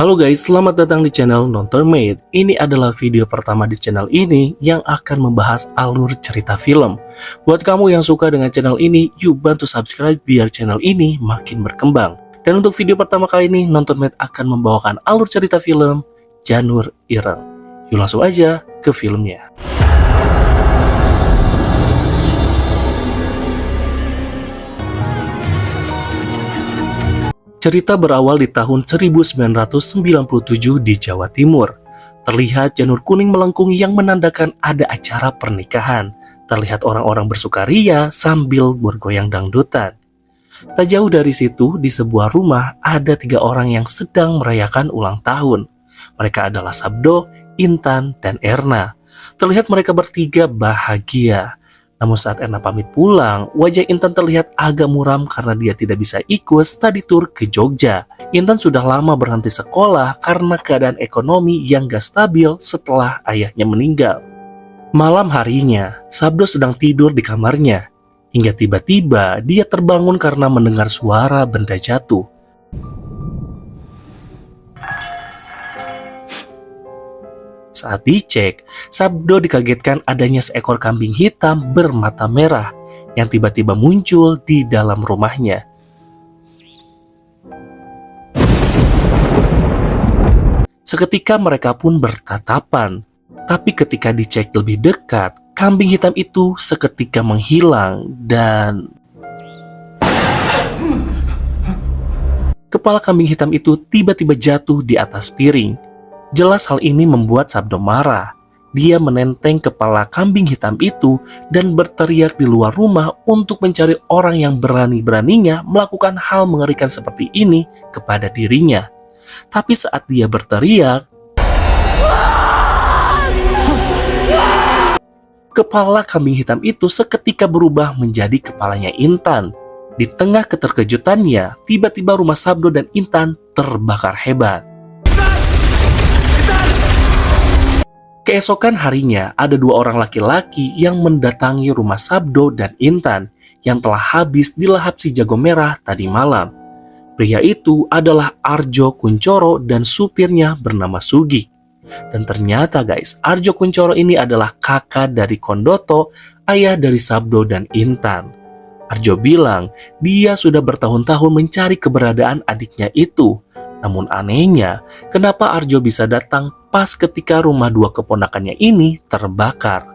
Halo guys, selamat datang di channel Nontermate. Ini adalah video pertama di channel ini yang akan membahas alur cerita film. Buat kamu yang suka dengan channel ini, yuk bantu subscribe biar channel ini makin berkembang. Dan untuk video pertama kali ini, Nontermate akan membawakan alur cerita film Janur Ireng. Yuk langsung aja ke filmnya. Cerita berawal di tahun 1997 di Jawa Timur. Terlihat janur kuning melengkung yang menandakan ada acara pernikahan. Terlihat orang-orang bersukaria sambil bergoyang dangdutan. Tak jauh dari situ, di sebuah rumah ada 3 orang yang sedang merayakan ulang tahun. Mereka adalah Sabdo, Intan, dan Erna. Terlihat mereka bertiga bahagia. Namun saat Erna pamit pulang, wajah Intan terlihat agak muram karena dia tidak bisa ikut study tour ke Jogja. Intan sudah lama berhenti sekolah karena keadaan ekonomi yang gak stabil setelah ayahnya meninggal. Malam harinya, Sabdo sedang tidur di kamarnya. Hingga tiba-tiba dia terbangun karena mendengar suara benda jatuh. Saat dicek, Sabdo dikagetkan adanya seekor kambing hitam bermata merah yang tiba-tiba muncul di dalam rumahnya. Seketika mereka pun bertatapan, tapi ketika dicek lebih dekat, kambing hitam itu seketika menghilang dan kepala kambing hitam itu tiba-tiba jatuh di atas piring. Jelas hal ini membuat Sabdo marah. Dia menenteng kepala kambing hitam itu dan berteriak di luar rumah untuk mencari orang yang berani-beraninya melakukan hal mengerikan seperti ini kepada dirinya. Tapi saat dia berteriak, kepala kambing hitam itu seketika berubah menjadi kepalanya Intan. Di tengah keterkejutannya, tiba-tiba rumah Sabdo dan Intan terbakar hebat. Keesokan harinya, ada 2 orang laki-laki yang mendatangi rumah Sabdo dan Intan yang telah habis dilahap si jago merah tadi malam. Pria itu adalah Arjo Kuncoro dan supirnya bernama Sugi. Dan ternyata guys, Arjo Kuncoro ini adalah kakak dari Kondoto, ayah dari Sabdo dan Intan. Arjo bilang dia sudah bertahun-tahun mencari keberadaan adiknya itu. Namun anehnya, kenapa Arjo bisa datang pas ketika rumah 2 keponakannya ini terbakar?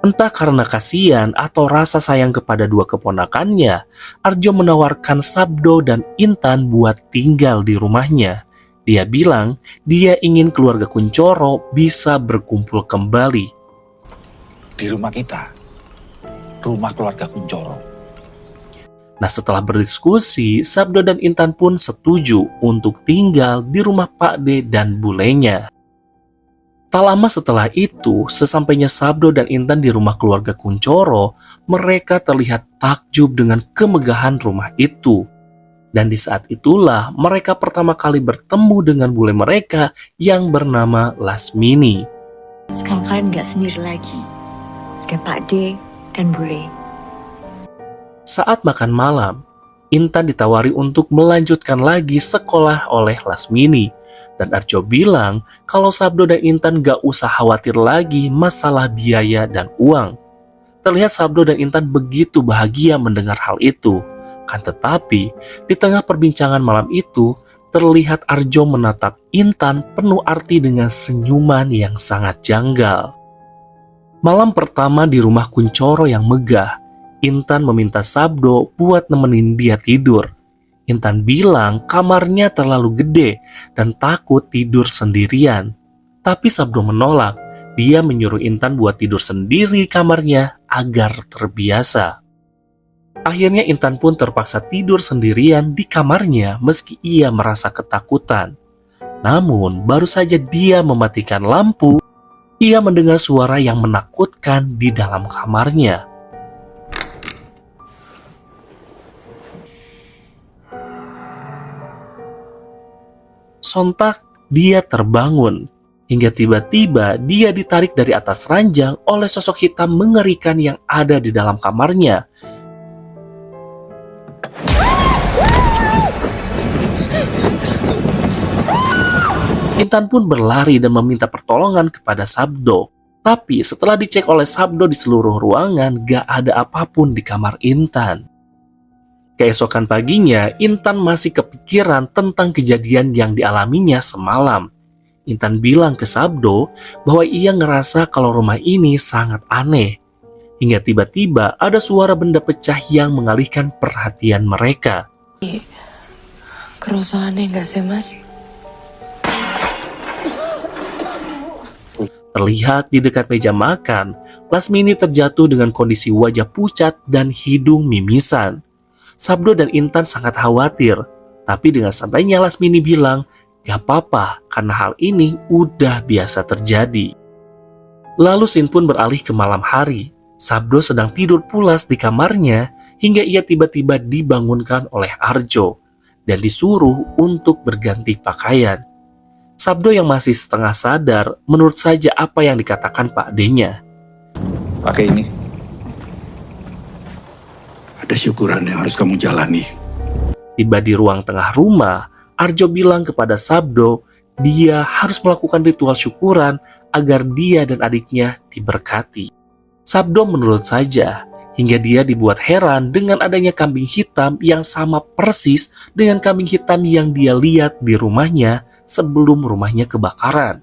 Entah karena kasihan atau rasa sayang kepada 2 keponakannya, Arjo menawarkan Sabdo dan Intan buat tinggal di rumahnya. Dia bilang dia ingin keluarga Kuncoro bisa berkumpul kembali. Di rumah kita, rumah keluarga Kuncoro. Nah, setelah berdiskusi, Sabdo dan Intan pun setuju untuk tinggal di rumah Pak D dan bulenya. Tak lama setelah itu, sesampainya Sabdo dan Intan di rumah keluarga Kuncoro, mereka terlihat takjub dengan kemegahan rumah itu. Dan di saat itulah mereka pertama kali bertemu dengan bule mereka yang bernama Lasmini. Sekarang kalian gak sendiri lagi, dengan Pak D dan bule. Saat makan malam, Intan ditawari untuk melanjutkan lagi sekolah oleh Lasmini. Dan Arjo bilang kalau Sabdo dan Intan gak usah khawatir lagi masalah biaya dan uang. Terlihat Sabdo dan Intan begitu bahagia mendengar hal itu. Kan tetapi, di tengah perbincangan malam itu, terlihat Arjo menatap Intan penuh arti dengan senyuman yang sangat janggal. Malam pertama di rumah Kuncoro yang megah, Intan meminta Sabdo buat nemenin dia tidur. Intan bilang kamarnya terlalu gede dan takut tidur sendirian. Tapi Sabdo menolak. Dia menyuruh Intan buat tidur sendiri di kamarnya agar terbiasa. Akhirnya Intan pun terpaksa tidur sendirian di kamarnya meski ia merasa ketakutan. Namun baru saja dia mematikan lampu, ia mendengar suara yang menakutkan di dalam kamarnya. Sontak dia terbangun, hingga tiba-tiba dia ditarik dari atas ranjang oleh sosok hitam mengerikan yang ada di dalam kamarnya. Intan pun berlari dan meminta pertolongan kepada Sabdo. Tapi setelah dicek oleh Sabdo di seluruh ruangan, gak ada apapun di kamar Intan. Keesokan paginya, Intan masih kepikiran tentang kejadian yang dialaminya semalam. Intan bilang ke Sabdo bahwa ia ngerasa kalau rumah ini sangat aneh. Hingga tiba-tiba ada suara benda pecah yang mengalihkan perhatian mereka. Kerasa aneh nggak sih, Mas? Terlihat di dekat meja makan, Lasmini terjatuh dengan kondisi wajah pucat dan hidung mimisan. Sabdo dan Intan sangat khawatir, tapi dengan santainya Lasmini bilang, "Gak apa-apa, karena hal ini udah biasa terjadi." Lalu scene pun beralih ke malam hari. Sabdo sedang tidur pulas di kamarnya hingga ia tiba-tiba dibangunkan oleh Arjo dan disuruh untuk berganti pakaian. Sabdo yang masih setengah sadar menurut saja apa yang dikatakan Pak D-nya. Pakai ini. Ada syukuran yang harus kamu jalani. Tiba di ruang tengah rumah, Arjo bilang kepada Sabdo dia harus melakukan ritual syukuran agar dia dan adiknya diberkati. Sabdo menurut saja, hingga dia dibuat heran dengan adanya kambing hitam yang sama persis dengan kambing hitam yang dia lihat di rumahnya sebelum rumahnya kebakaran.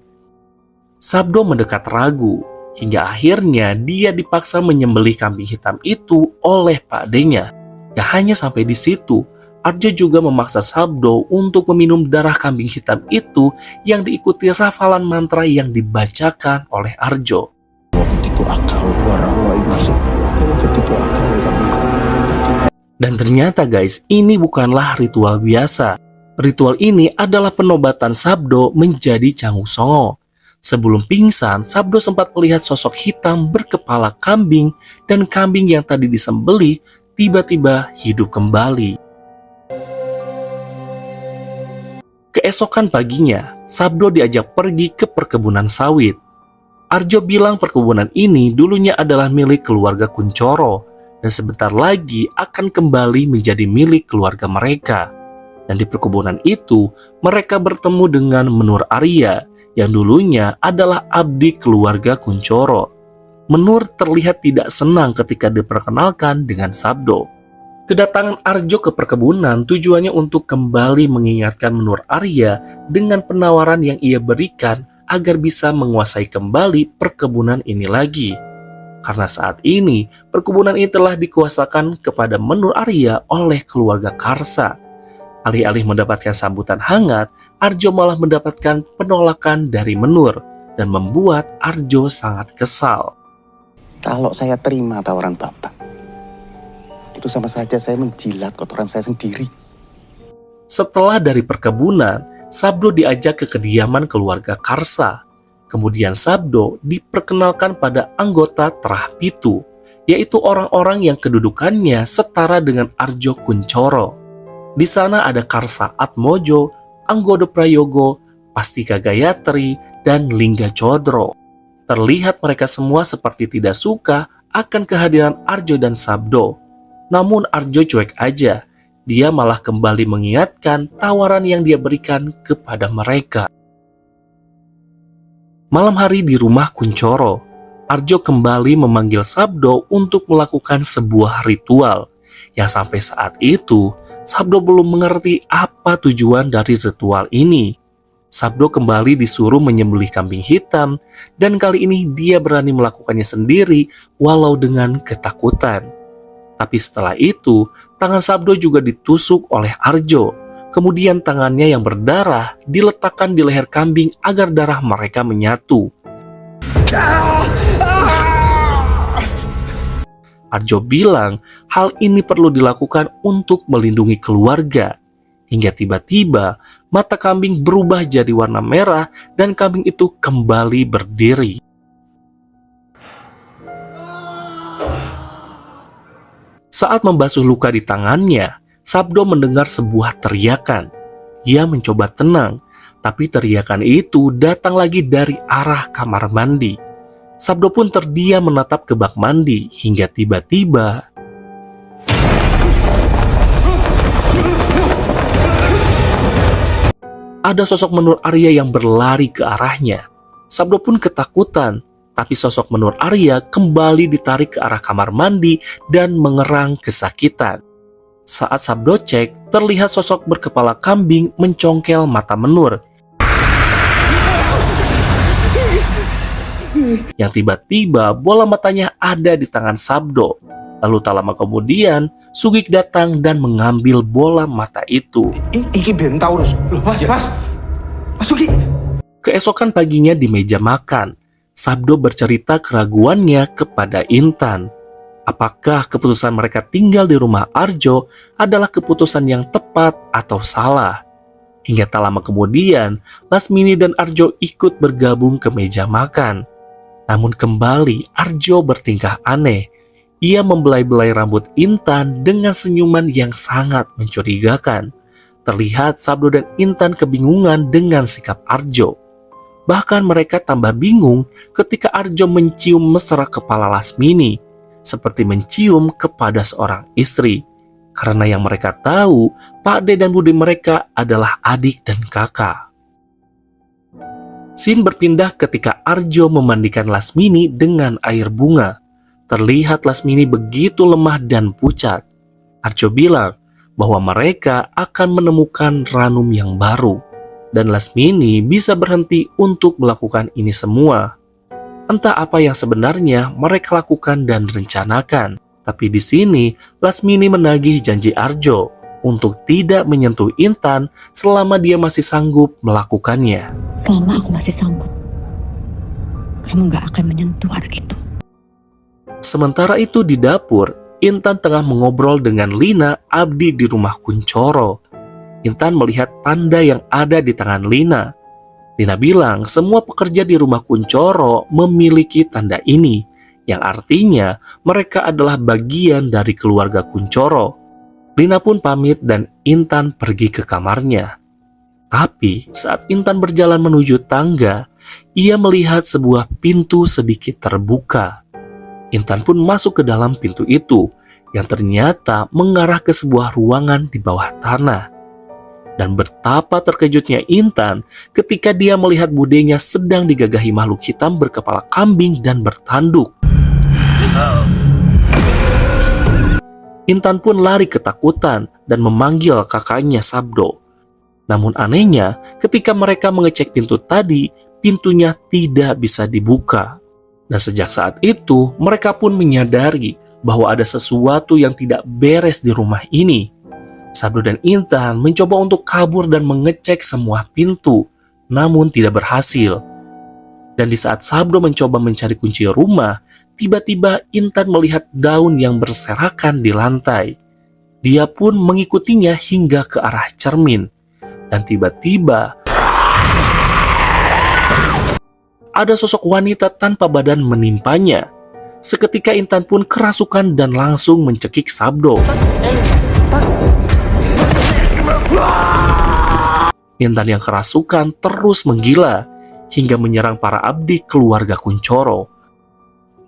Sabdo mendekat ragu, hingga akhirnya dia dipaksa menyembelih kambing hitam itu oleh Pak D-nya. Gak hanya sampai di situ, Arjo juga memaksa Sabdo untuk meminum darah kambing hitam itu yang diikuti rafalan mantra yang dibacakan oleh Arjo. Dan ternyata guys, ini bukanlah ritual biasa. Ritual ini adalah penobatan Sabdo menjadi Canggu Songo. Sebelum pingsan, Sabdo sempat melihat sosok hitam berkepala kambing dan kambing yang tadi disembelih tiba-tiba hidup kembali. Keesokan paginya, Sabdo diajak pergi ke perkebunan sawit. Arjo bilang perkebunan ini dulunya adalah milik keluarga Kuncoro dan sebentar lagi akan kembali menjadi milik keluarga mereka. Dan di perkebunan itu, mereka bertemu dengan Menur Arya yang dulunya adalah abdi keluarga Kuncoro. Menur terlihat tidak senang ketika diperkenalkan dengan Sabdo. Kedatangan Arjo ke perkebunan tujuannya untuk kembali mengingatkan Menur Arya dengan penawaran yang ia berikan agar bisa menguasai kembali perkebunan ini lagi. Karena saat ini, perkebunan ini telah dikuasakan kepada Menur Arya oleh keluarga Karsa. Alih-alih mendapatkan sambutan hangat, Arjo malah mendapatkan penolakan dari Menur dan membuat Arjo sangat kesal. Kalau saya terima tawaran Bapak, itu sama saja saya menjilat kotoran saya sendiri. Setelah dari perkebunan, Sabdo diajak ke kediaman keluarga Karsa. Kemudian Sabdo diperkenalkan pada anggota Terah Pitu, yaitu orang-orang yang kedudukannya setara dengan Arjo Kuncoro. Di sana ada Karsa Atmojo, Anggodo Prayogo, Pastika Gayatri, dan Lingga Codro. Terlihat mereka semua seperti tidak suka akan kehadiran Arjo dan Sabdo. Namun Arjo cuek aja, dia malah kembali mengingatkan tawaran yang dia berikan kepada mereka. Malam hari di rumah Kuncoro, Arjo kembali memanggil Sabdo untuk melakukan sebuah ritual. Yang sampai saat itu, Sabdo belum mengerti apa tujuan dari ritual ini. Sabdo kembali disuruh menyembelih kambing hitam, dan kali ini dia berani melakukannya sendiri walau dengan ketakutan. Tapi setelah itu, tangan Sabdo juga ditusuk oleh Arjo. Kemudian tangannya yang berdarah diletakkan di leher kambing agar darah mereka menyatu. Arjo bilang hal ini perlu dilakukan untuk melindungi keluarga. Hingga tiba-tiba mata kambing berubah jadi warna merah dan kambing itu kembali berdiri. Saat membasuh luka di tangannya, Sabdo mendengar sebuah teriakan. Ia mencoba tenang, tapi teriakan itu datang lagi dari arah kamar mandi. Sabdo pun terdiam menatap ke bak mandi hingga tiba-tiba ada sosok Menur Arya yang berlari ke arahnya. Sabdo pun ketakutan, tapi sosok Menur Arya kembali ditarik ke arah kamar mandi dan mengerang kesakitan. Saat Sabdo cek, terlihat sosok berkepala kambing mencongkel mata Menur. Yang tiba-tiba bola matanya ada di tangan Sabdo. Lalu tak lama kemudian, Sugik datang dan mengambil bola mata itu. Iki Bentaurus. Loh, Mas Sugi. Keesokan paginya di meja makan, Sabdo bercerita keraguannya kepada Intan. Apakah keputusan mereka tinggal di rumah Arjo adalah keputusan yang tepat atau salah? Hingga tak lama kemudian, Lasmini dan Arjo ikut bergabung ke meja makan. Namun kembali Arjo bertingkah aneh. Ia membelai-belai rambut Intan dengan senyuman yang sangat mencurigakan. Terlihat Sabdo dan Intan kebingungan dengan sikap Arjo. Bahkan mereka tambah bingung ketika Arjo mencium mesra kepala Lasmini, seperti mencium kepada seorang istri. Karena yang mereka tahu, Pak De dan Bude mereka adalah adik dan kakak. Scene berpindah ketika Arjo memandikan Lasmini dengan air bunga. Terlihat Lasmini begitu lemah dan pucat. Arjo bilang bahwa mereka akan menemukan ranum yang baru. Dan Lasmini bisa berhenti untuk melakukan ini semua. Entah apa yang sebenarnya mereka lakukan dan rencanakan. Tapi di sini Lasmini menagih janji Arjo untuk tidak menyentuh Intan selama dia masih sanggup melakukannya. Selama aku masih sanggup, kamu gak akan menyentuh anak itu. Sementara itu di dapur, Intan tengah mengobrol dengan Lina, abdi di rumah Kuncoro. Intan melihat tanda yang ada di tangan Lina. Lina bilang semua pekerja di rumah Kuncoro memiliki tanda ini, yang artinya mereka adalah bagian dari keluarga Kuncoro. Lina pun pamit dan Intan pergi ke kamarnya. Tapi saat Intan berjalan menuju tangga, ia melihat sebuah pintu sedikit terbuka. Intan pun masuk ke dalam pintu itu, yang ternyata mengarah ke sebuah ruangan di bawah tanah. Dan betapa terkejutnya Intan ketika dia melihat budenya sedang digagahi makhluk hitam berkepala kambing dan bertanduk. Intan pun lari ketakutan dan memanggil kakaknya Sabdo. Namun anehnya, ketika mereka mengecek pintu tadi, pintunya tidak bisa dibuka. Dan sejak saat itu, mereka pun menyadari bahwa ada sesuatu yang tidak beres di rumah ini. Sabdo dan Intan mencoba untuk kabur dan mengecek semua pintu, namun tidak berhasil. Dan di saat Sabdo mencoba mencari kunci rumah, tiba-tiba Intan melihat daun yang berserakan di lantai. Dia pun mengikutinya hingga ke arah cermin. Dan tiba-tiba ada sosok wanita tanpa badan menimpanya. Seketika Intan pun kerasukan dan langsung mencekik Sabdo. Intan yang kerasukan terus menggila hingga menyerang para abdi keluarga Kuncoro.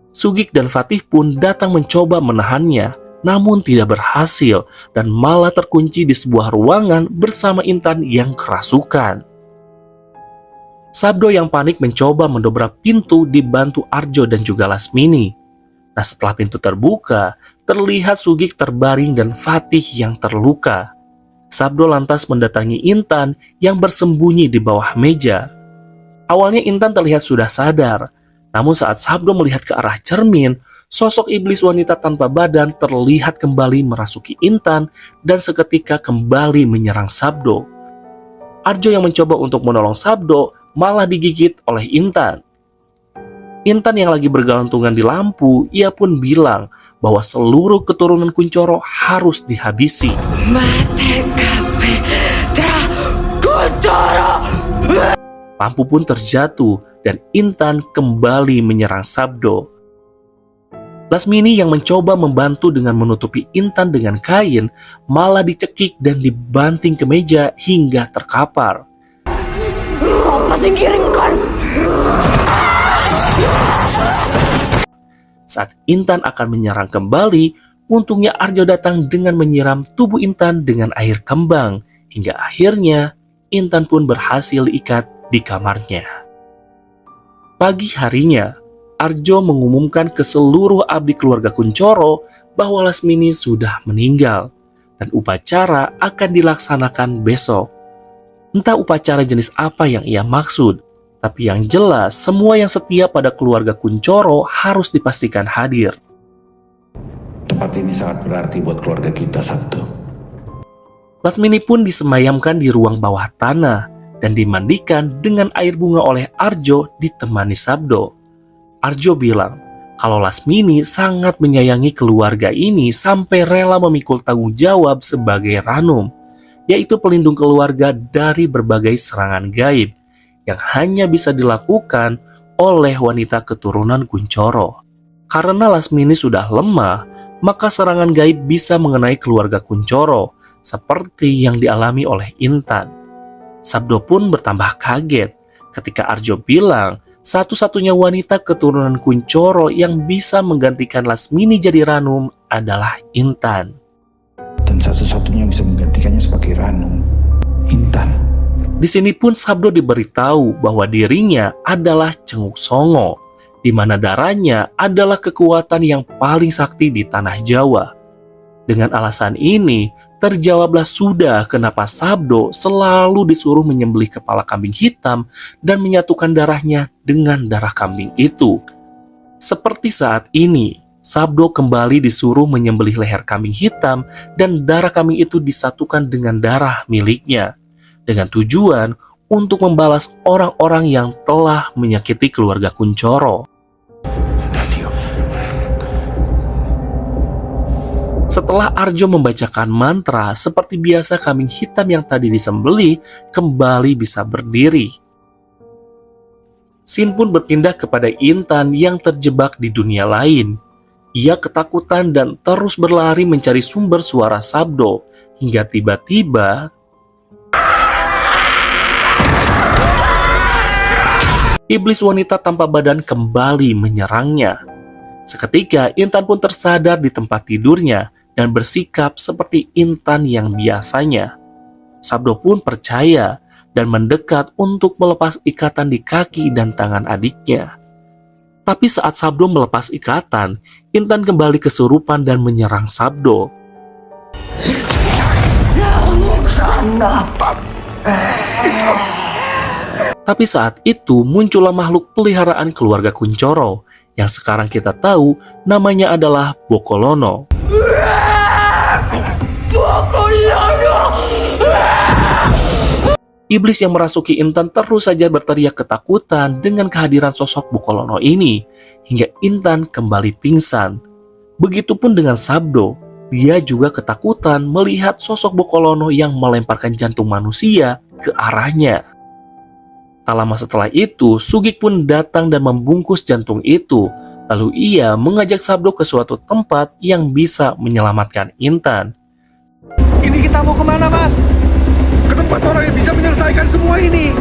Sugik dan Fatih pun datang mencoba menahannya, namun tidak berhasil dan malah terkunci di sebuah ruangan bersama Intan yang kerasukan. Sabdo yang panik mencoba mendobrak pintu dibantu Arjo dan juga Lasmini. Nah, setelah pintu terbuka, terlihat Sugik terbaring dan Fatih yang terluka. Sabdo lantas mendatangi Intan yang bersembunyi di bawah meja. Awalnya Intan terlihat sudah sadar, namun saat Sabdo melihat ke arah cermin, sosok iblis wanita tanpa badan terlihat kembali merasuki Intan dan seketika kembali menyerang Sabdo. Arjo yang mencoba untuk menolong Sabdo malah digigit oleh Intan. Intan yang lagi bergelantungan di lampu, ia pun bilang bahwa seluruh keturunan Kuncoro harus dihabisi. Lampu pun terjatuh dan Intan kembali menyerang Sabdo. Lasmini yang mencoba membantu dengan menutupi Intan dengan kain malah dicekik dan dibanting ke meja hingga terkapar. Saat Intan akan menyerang kembali, untungnya Arjo datang dengan menyiram tubuh Intan dengan air kembang, hingga akhirnya Intan pun berhasil diikat di kamarnya. Pagi harinya, Arjo mengumumkan ke seluruh abdi keluarga Kuncoro bahwa Lasmini sudah meninggal dan upacara akan dilaksanakan besok. Entah upacara jenis apa yang ia maksud, tapi yang jelas semua yang setia pada keluarga Kuncoro harus dipastikan hadir. Tempat ini sangat berarti buat keluarga kita, Sabdo. Lasmini pun disemayamkan di ruang bawah tanah dan dimandikan dengan air bunga oleh Arjo ditemani Sabdo. Arjo bilang kalau Lasmini sangat menyayangi keluarga ini sampai rela memikul tanggung jawab sebagai Ranum, yaitu pelindung keluarga dari berbagai serangan gaib yang hanya bisa dilakukan oleh wanita keturunan Kuncoro. Karena Lasmini sudah lemah, maka serangan gaib bisa mengenai keluarga Kuncoro, seperti yang dialami oleh Intan. Sabdo pun bertambah kaget ketika Arjo bilang satu-satunya wanita keturunan Kuncoro yang bisa menggantikan Lasmini jadi Ranum adalah Intan. Dan satu-satunya yang bisa menggantikannya sebagai Ranum, Intan. Di sini pun Sabdo diberitahu bahwa dirinya adalah Cenguk Songo, di mana darahnya adalah kekuatan yang paling sakti di tanah Jawa. Dengan alasan ini, terjawablah sudah kenapa Sabdo selalu disuruh menyembelih kepala kambing hitam dan menyatukan darahnya dengan darah kambing itu. Seperti saat ini, Sabdo kembali disuruh menyembelih leher kambing hitam dan darah kambing itu disatukan dengan darah miliknya, dengan tujuan untuk membalas orang-orang yang telah menyakiti keluarga Kuncoro. Setelah Arjo membacakan mantra, seperti biasa kambing hitam yang tadi disembelih kembali bisa berdiri. Sin pun berpindah kepada Intan yang terjebak di dunia lain. Ia ketakutan dan terus berlari mencari sumber suara Sabdo, hingga tiba-tiba iblis wanita tanpa badan kembali menyerangnya. Seketika Intan pun tersadar di tempat tidurnya dan bersikap seperti Intan yang biasanya. Sabdo pun percaya dan mendekat untuk melepas ikatan di kaki dan tangan adiknya. Tapi saat Sabdo melepas ikatan, Intan kembali kesurupan dan menyerang Sabdo. Tapi saat itu muncullah makhluk peliharaan keluarga Kuncoro yang sekarang kita tahu namanya adalah Bokolono. Iblis yang merasuki Intan terus saja berteriak ketakutan dengan kehadiran sosok Bokolono ini, hingga Intan kembali pingsan. Begitupun dengan Sabdo, dia juga ketakutan melihat sosok Bokolono yang melemparkan jantung manusia ke arahnya. Tak lama setelah itu, Sugik pun datang dan membungkus jantung itu. Lalu ia mengajak Sabdo ke suatu tempat yang bisa menyelamatkan Intan. Ini kita mau kemana, Mas? Ke tempat orang yang bisa menyelesaikan semua ini.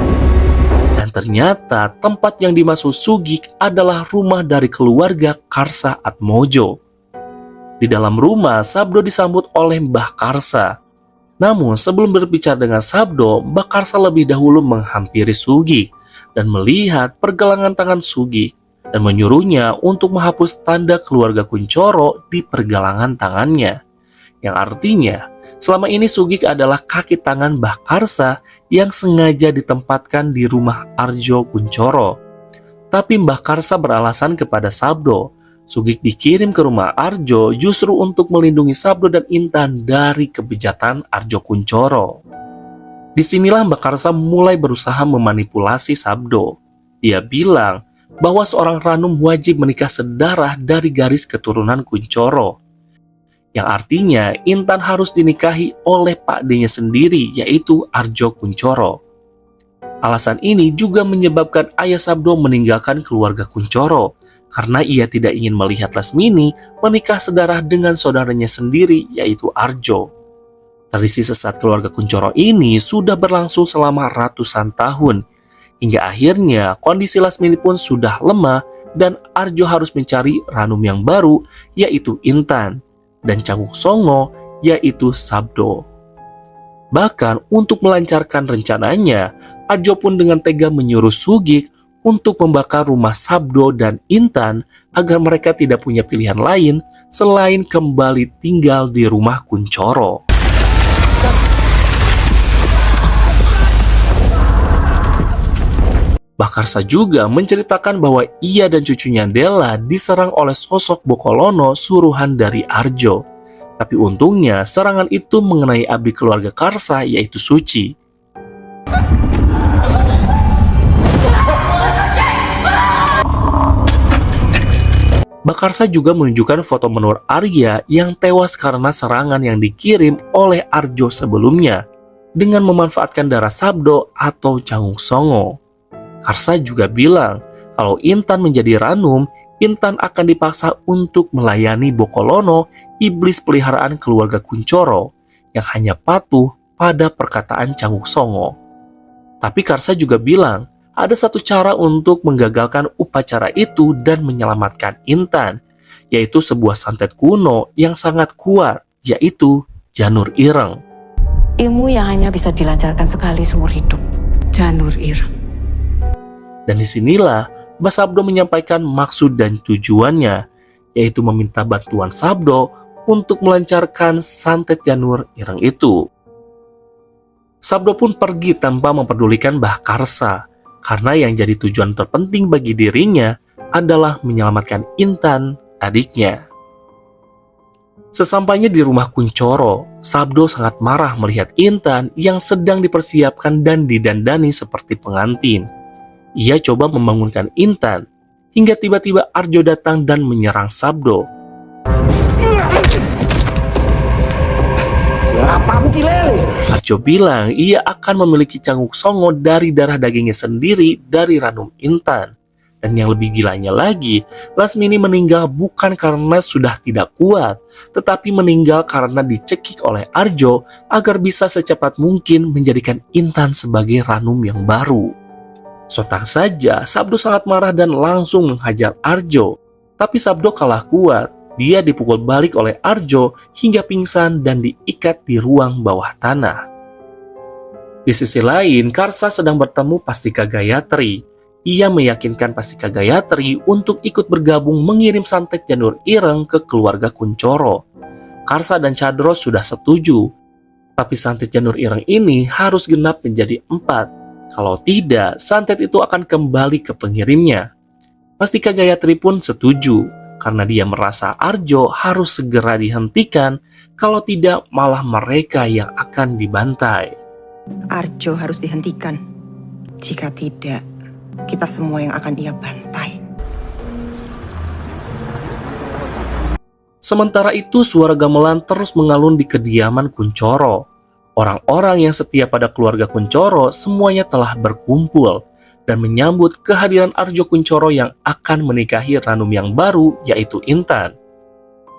Dan ternyata tempat yang dimaksud Sugik adalah rumah dari keluarga Karsa Atmojo. Di dalam rumah, Sabdo disambut oleh Mbah Karsa. Namun sebelum berbicara dengan Sabdo, Mbah Karsa lebih dahulu menghampiri Sugik dan melihat pergelangan tangan Sugik dan menyuruhnya untuk menghapus tanda keluarga Kuncoro di pergelangan tangannya. Yang artinya, selama ini Sugik adalah kaki tangan Mbah Karsa yang sengaja ditempatkan di rumah Arjo Kuncoro. Tapi Mbah Karsa beralasan kepada Sabdo, Sugik dikirim ke rumah Arjo justru untuk melindungi Sabdo dan Intan dari kebejatan Arjo Kuncoro. Disinilah Mbah Karsa mulai berusaha memanipulasi Sabdo. Dia bilang bahwa seorang Ranum wajib menikah sedarah dari garis keturunan Kuncoro, yang artinya Intan harus dinikahi oleh pakdenya sendiri, yaitu Arjo Kuncoro. Alasan ini juga menyebabkan ayah Sabdo meninggalkan keluarga Kuncoro, karena ia tidak ingin melihat Lasmini menikah sedarah dengan saudaranya sendiri, yaitu Arjo. Tradisi sesat keluarga Kuncoro ini sudah berlangsung selama ratusan tahun, hingga akhirnya kondisi Lasmini pun sudah lemah dan Arjo harus mencari Ranum yang baru, yaitu Intan, dan Canguk Songo, yaitu Sabdo. Bahkan untuk melancarkan rencananya, Arjo pun dengan tega menyuruh Sugik untuk membakar rumah Sabdo dan Intan agar mereka tidak punya pilihan lain selain kembali tinggal di rumah Kuncoro. Bakarsa juga menceritakan bahwa ia dan cucunya Della diserang oleh sosok Bokolono suruhan dari Arjo. Tapi untungnya serangan itu mengenai abdi keluarga Karsa yaitu Suci. Bakarsa juga menunjukkan foto menur Arya yang tewas karena serangan yang dikirim oleh Arjo sebelumnya dengan memanfaatkan darah Sabdo atau Canguk Songo. Karsa juga bilang kalau Intan menjadi Ranum, Intan akan dipaksa untuk melayani Bokolono, iblis peliharaan keluarga Kuncoro, yang hanya patuh pada perkataan Canguk Songo. Tapi Karsa juga bilang, ada satu cara untuk menggagalkan upacara itu dan menyelamatkan Intan, yaitu sebuah santet kuno yang sangat kuat, yaitu Janur Ireng. Ilmu yang hanya bisa dilancarkan sekali seumur hidup. Janur Ireng. Dan disinilah Mbah Sabdo menyampaikan maksud dan tujuannya, yaitu meminta bantuan Sabdo untuk melancarkan santet Janur Ireng itu. Sabdo pun pergi tanpa memperdulikan Mbah Karsa, karena yang jadi tujuan terpenting bagi dirinya adalah menyelamatkan Intan, adiknya. Sesampainya di rumah Kuncoro, Sabdo sangat marah melihat Intan yang sedang dipersiapkan dan didandani seperti pengantin. Ia coba membangunkan Intan, hingga tiba-tiba Arjo datang dan menyerang Sabdo. Arjo bilang ia akan memiliki Canguk Songo dari darah dagingnya sendiri dari Ranum Intan. Dan yang lebih gilanya lagi, Lasmini meninggal bukan karena sudah tidak kuat, tetapi meninggal karena dicekik oleh Arjo agar bisa secepat mungkin menjadikan Intan sebagai Ranum yang baru. Sontak saja, Sabdo sangat marah dan langsung menghajar Arjo. Tapi Sabdo kalah kuat. Dia dipukul balik oleh Arjo hingga pingsan dan diikat di ruang bawah tanah. Di sisi lain, Karsa sedang bertemu Pastika Gayatri. Ia meyakinkan Pastika Gayatri untuk ikut bergabung mengirim santet Janur Ireng ke keluarga Kuncoro. Karsa dan Cadro sudah setuju. Tapi santet Janur Ireng ini harus genap menjadi 4. Kalau tidak, santet itu akan kembali ke pengirimnya. Pastika Gayatri pun setuju, karena dia merasa Arjo harus segera dihentikan, kalau tidak malah mereka yang akan dibantai. Arjo harus dihentikan. Jika tidak, kita semua yang akan ia bantai. Sementara itu, suara gamelan terus mengalun di kediaman Kuncoro. Orang-orang yang setia pada keluarga Kuncoro semuanya telah berkumpul dan menyambut kehadiran Arjo Kuncoro yang akan menikahi Ranum yang baru, yaitu Intan.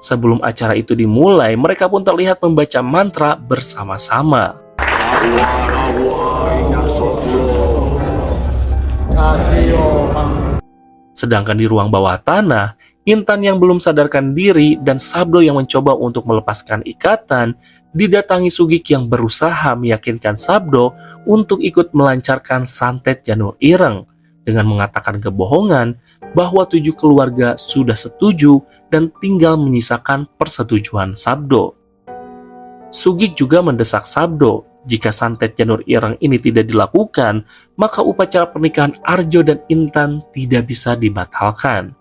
Sebelum acara itu dimulai, mereka pun terlihat membaca mantra bersama-sama. Sedangkan di ruang bawah tanah, Intan yang belum sadarkan diri dan Sabdo yang mencoba untuk melepaskan ikatan didatangi Sugik yang berusaha meyakinkan Sabdo untuk ikut melancarkan santet Janur Ireng dengan mengatakan kebohongan bahwa 7 keluarga sudah setuju dan tinggal menyisakan persetujuan Sabdo. Sugik juga mendesak Sabdo, jika santet Janur Ireng ini tidak dilakukan, maka upacara pernikahan Arjo dan Intan tidak bisa dibatalkan.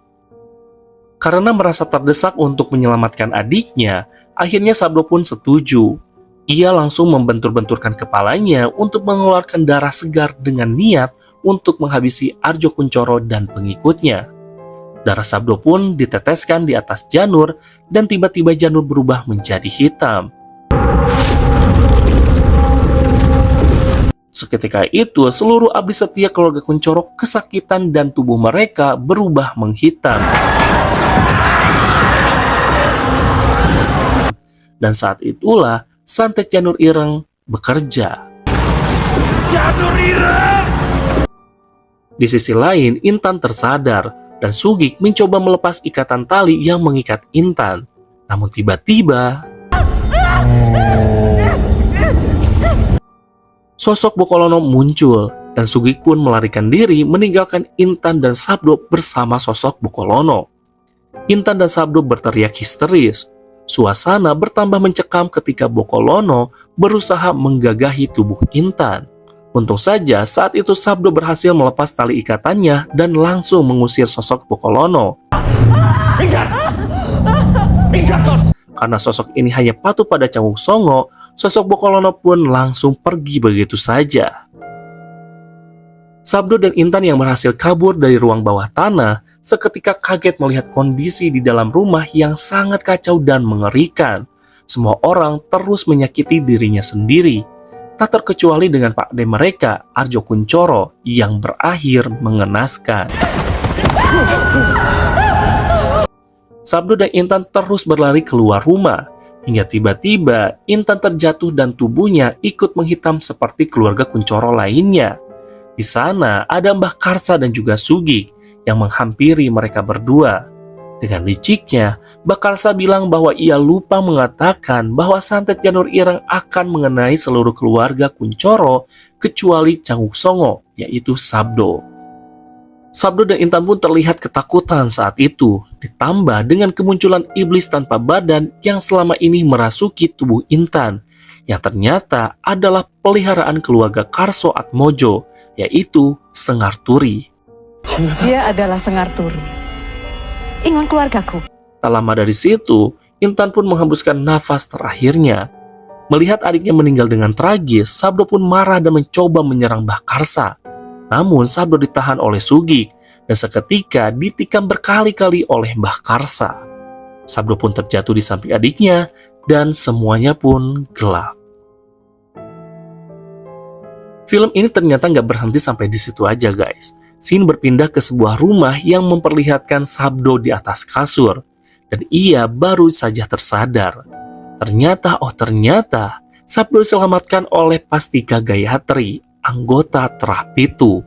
Karena merasa terdesak untuk menyelamatkan adiknya, akhirnya Sabdo pun setuju. Ia langsung membentur-benturkan kepalanya untuk mengeluarkan darah segar dengan niat untuk menghabisi Arjo Kuncoro dan pengikutnya. Darah Sabdo pun diteteskan di atas Janur dan tiba-tiba Janur berubah menjadi hitam. Seketika itu, seluruh abdi setia keluarga Kuncoro kesakitan dan tubuh mereka berubah menghitam. Dan saat itulah santet Janur Ireng bekerja. Janur Ireng! Di sisi lain, Intan tersadar dan Sugik mencoba melepas ikatan tali yang mengikat Intan. Namun tiba-tiba Sosok Bokolono muncul dan Sugik pun melarikan diri meninggalkan Intan dan Sabdo bersama sosok Bokolono. Intan dan Sabdo berteriak histeris. Suasana bertambah mencekam ketika Bokolono berusaha menggagahi tubuh Intan. Untung saja saat itu Sabdo berhasil melepas tali ikatannya dan langsung mengusir sosok Bokolono. Karena sosok ini hanya patuh pada Canguk Songo, sosok Bokolono pun langsung pergi begitu saja. Sabdo dan Intan yang berhasil kabur dari ruang bawah tanah seketika kaget melihat kondisi di dalam rumah yang sangat kacau dan mengerikan. Semua orang terus menyakiti dirinya sendiri, tak terkecuali dengan Pak De mereka, Arjo Kuncoro, yang berakhir mengenaskan. Sabdo dan Intan terus berlari keluar rumah, hingga tiba-tiba Intan terjatuh dan tubuhnya ikut menghitam seperti keluarga Kuncoro lainnya. Di sana ada Mbah Karsa dan juga Sugik yang menghampiri mereka berdua. Dengan liciknya, Mbah Karsa bilang bahwa ia lupa mengatakan bahwa santet Janur Ireng akan mengenai seluruh keluarga Kuncoro kecuali Canguk Songo, yaitu Sabdo. Sabdo dan Intan pun terlihat ketakutan saat itu, ditambah dengan kemunculan iblis tanpa badan yang selama ini merasuki tubuh Intan, yang ternyata adalah peliharaan keluarga Karso Atmojo, yaitu Sengar Turi. Dia adalah Sengar Turi, ingon keluargaku. Tak lama dari situ, Intan pun menghembuskan nafas terakhirnya. Melihat adiknya meninggal dengan tragis, Sabdo pun marah dan mencoba menyerang Mbah Karsa. Namun Sabdo ditahan oleh Sugik dan seketika ditikam berkali-kali oleh Mbah Karsa. Sabdo pun terjatuh di samping adiknya dan semuanya pun gelap. Film ini ternyata nggak berhenti sampai di situ aja guys. Scene berpindah ke sebuah rumah yang memperlihatkan Sabdo di atas kasur. Dan ia baru saja tersadar. Ternyata Sabdo diselamatkan oleh Pastika Gayatri, anggota Terah Pitu.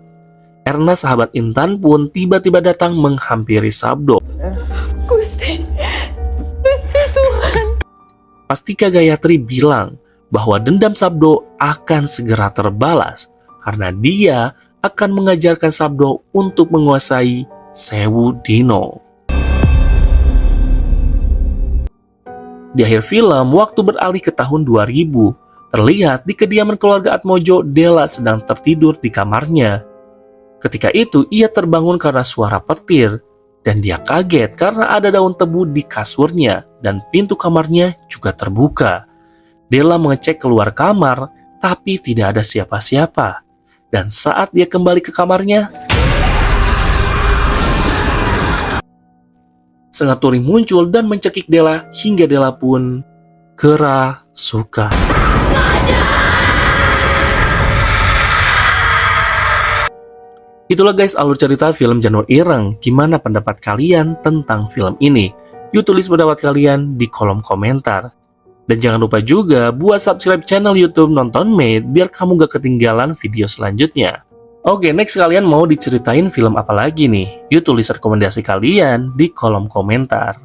Erna sahabat Intan pun tiba-tiba datang menghampiri Sabdo. Gusti Tuhan. Pastika Gayatri bilang bahwa dendam Sabdo akan segera terbalas karena dia akan mengajarkan Sabdo untuk menguasai Sewu Dino. Di akhir film, waktu beralih ke tahun 2000, terlihat di kediaman keluarga Atmojo, Della sedang tertidur di kamarnya. Ketika itu, ia terbangun karena suara petir, dan dia kaget karena ada daun tebu di kasurnya, dan pintu kamarnya juga terbuka. Della mengecek keluar kamar, tapi tidak ada siapa-siapa. Dan saat dia kembali ke kamarnya, Sengar Turi muncul dan mencekik Della hingga Della pun kerasukan. Itulah guys alur cerita film Janur Ireng. Gimana pendapat kalian tentang film ini? Yuk tulis pendapat kalian di kolom komentar. Dan jangan lupa juga buat subscribe channel YouTube Nonton Made biar kamu gak ketinggalan video selanjutnya. Oke, next kalian mau diceritain film apa lagi nih? Yuk tulis rekomendasi kalian di kolom komentar.